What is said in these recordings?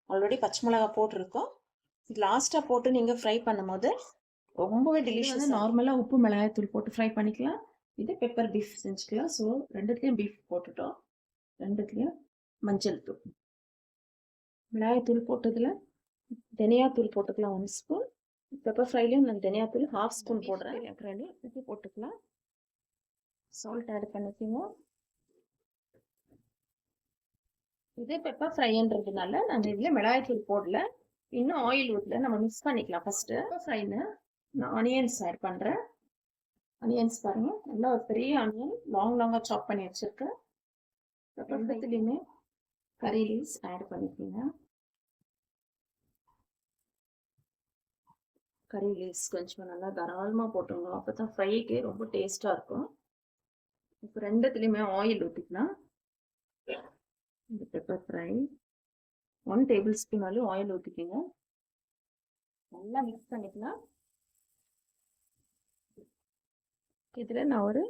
Already பச்சை மிளகாய் போட்டிருக்கோம். லாஸ்ட்டாக போட்டு நீங்கள் ஃப்ரை பண்ணும்போது ரொம்பவே டெலிஷியஸ். நார்மலாக உப்பு மிளகாய்த்தூள் போட்டு ஃப்ரை பண்ணிக்கலாம். இது பெப்பர் பீஃப் செஞ்சுக்கலாம். ஸோ ரெண்டுத்துலேயும் பீஃப் போட்டுட்டோம். ரெண்டுத்துலேயும் மஞ்சள் தூள், மிளகாய்த்தூள் போட்டதில் தனியாத்தூள் போட்டுக்கலாம் 1 ஸ்பூன். பெப்பர் ஃப்ரைலையும் நான் தனியாத்தூள் 1/2 ஸ்பூன் போடுறேன். உப்பு போட்டுக்கலாம். சால்ட் ஆட் பண்ணிக்கோங்க. இது பெப்பர் ஃப்ரைன்றதுனால நான் இதில் மிளகாய்த்தூள் போடல. இன்னும் ஆயில் ஊற்றல, நம்ம மிக்ஸ் பண்ணிக்கலாம். ஃபஸ்ட்டு பெப்பர் ஃப்ரைன்னு நான் ஆனியன்ஸ் ஆட் பண்ணுறேன். ஆனியன்ஸ் பாருங்கள், நல்லா ஒரு பெரிய ஆனியன் லாங்காக சாப் பண்ணி வச்சுருக்கேன். ரெண்டுத்துலேயுமே கறி லீவ்ஸ் ஆட் பண்ணிக்கோங்க. கறி லீவ்ஸ் கொஞ்சம் நல்லா தாராளமாக போட்டுருங்க. அப்போ தான் ஃப்ரைக்கு ரொம்ப டேஸ்ட்டாக இருக்கும். இப்போ ரெண்டுத்துலேயுமே ஆயில் ஊற்றிக்கலாம். இந்த பெப்பர் ஃப்ரை 1 டேபிள் ஸ்பூன் அளவு ஆயில் ஊற்றிக்கோங்க. நல்லா மிக்ஸ் பண்ணிக்கலாம். இதில் நான் ஒரு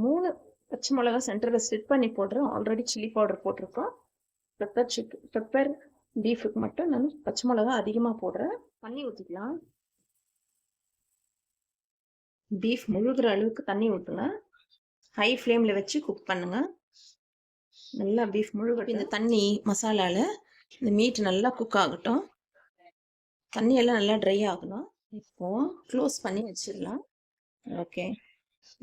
3 பச்சை மிளகா சென்டரில் ஸ்டிட் பண்ணி போடுறேன். ஆல்ரெடி சில்லி பவுடர் போட்டிருக்கோம். பெப்பர் பீஃபுக்கு மட்டும் நான் பச்சை மிளகா அதிகமாக போடுறேன். தண்ணி ஊற்றிக்கலாம். பீஃப் முழுகிற அளவுக்கு தண்ணி ஊற்றுங்க. ஹை ஃப்ளேமில் வச்சு குக் பண்ணுங்க. நல்லா பீஃப் முழுகட்டும். இந்த தண்ணி மசாலாவில் இந்த மீட் நல்லா குக் ஆகட்டும். தண்ணியெல்லாம் நல்லா ட்ரை ஆகணும். இப்போது க்ளோஸ் பண்ணி வச்சிடலாம். ஓகே,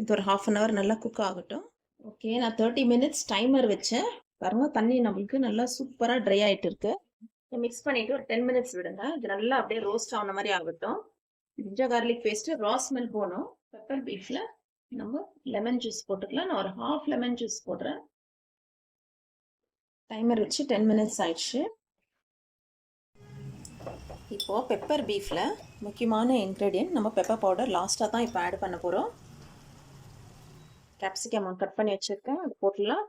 இது ஒரு 1/2 அன் ஹவர் நல்லா குக் ஆகட்டும். ஓகே, நான் 30 மினிட்ஸ் டைமர் வச்சேன். பாருங்க, தண்ணி நம்மளுக்கு நல்லா சூப்பராக ட்ரை ஆகிட்டு இருக்கு. மிக்ஸ் பண்ணிவிட்டு ஒரு 10 மினிட்ஸ் விடுங்க. இது நல்லா அப்படியே ரோஸ்ட் ஆன மாதிரி ஆகட்டும். Ginger garlic paste raw smell போகணும். பெப்பர் பீஃபில் நம்ம லெமன் ஜூஸ் போட்டுக்கலாம். நான் ஒரு 1/2 லெமன் ஜூஸ் போடுறேன். டைமர் வச்சு 10 மினிட்ஸ் ஆயிடுச்சு. இப்போது பெப்பர் பீஃபில் முக்கியமான இன்க்ரீடியன்ட் நம்ம பெப்பர் பவுடர் லாஸ்ட்டாக தான் இப்போ ஆட் பண்ண போகிறோம். கேப்சிகம் கட் பண்ணி வச்சுருக்கேன், அது போட்டுடலாம்.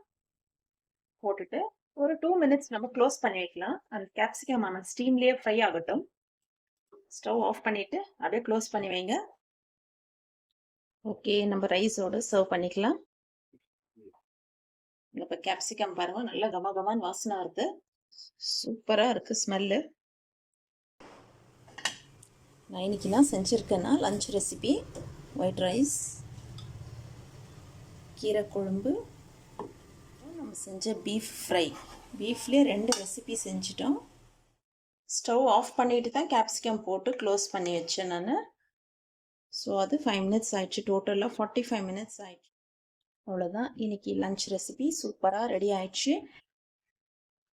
போட்டுட்டு ஒரு 2 மினிட்ஸ் நம்ம க்ளோஸ் பண்ணி வைக்கலாம். அந்த கேப்சிகம் ஸ்டீம்லேயே ஃப்ரை ஆகட்டும். ஸ்டவ் ஆஃப் பண்ணிவிட்டு அப்படியே க்ளோஸ் பண்ணி வைங்க. ஓகே, நம்ம ரைஸோடு சர்வ் பண்ணிக்கலாம். இப்போ கேப்சிகம் பாருங்கள், நல்லா கமகமான்னு வாசனை வருது. சூப்பராக இருக்குது ஸ்மெல்லு. நான் இன்றைக்கி நான் செஞ்சுருக்கேன்னா லஞ்ச் ரெசிபி ஒயிட் ரைஸ், கீரை குழம்பு, நம்ம செஞ்ச பீஃப் ஃப்ரை. பீஃப்லேயே 2 ரெசிபி செஞ்சிட்டோம். ஸ்டவ் ஆஃப் பண்ணிவிட்டு தான் கேப்சிகம் போட்டு க்ளோஸ் பண்ணி வச்சேன் நான். ஸோ அது 5 மினிட்ஸ் ஆயிடுச்சு. டோட்டலாக 45 மினிட்ஸ் ஆயிடுச்சு. அவ்வளோதான், இன்றைக்கி லஞ்ச் ரெசிபி சூப்பராக ரெடி ஆயிடுச்சு.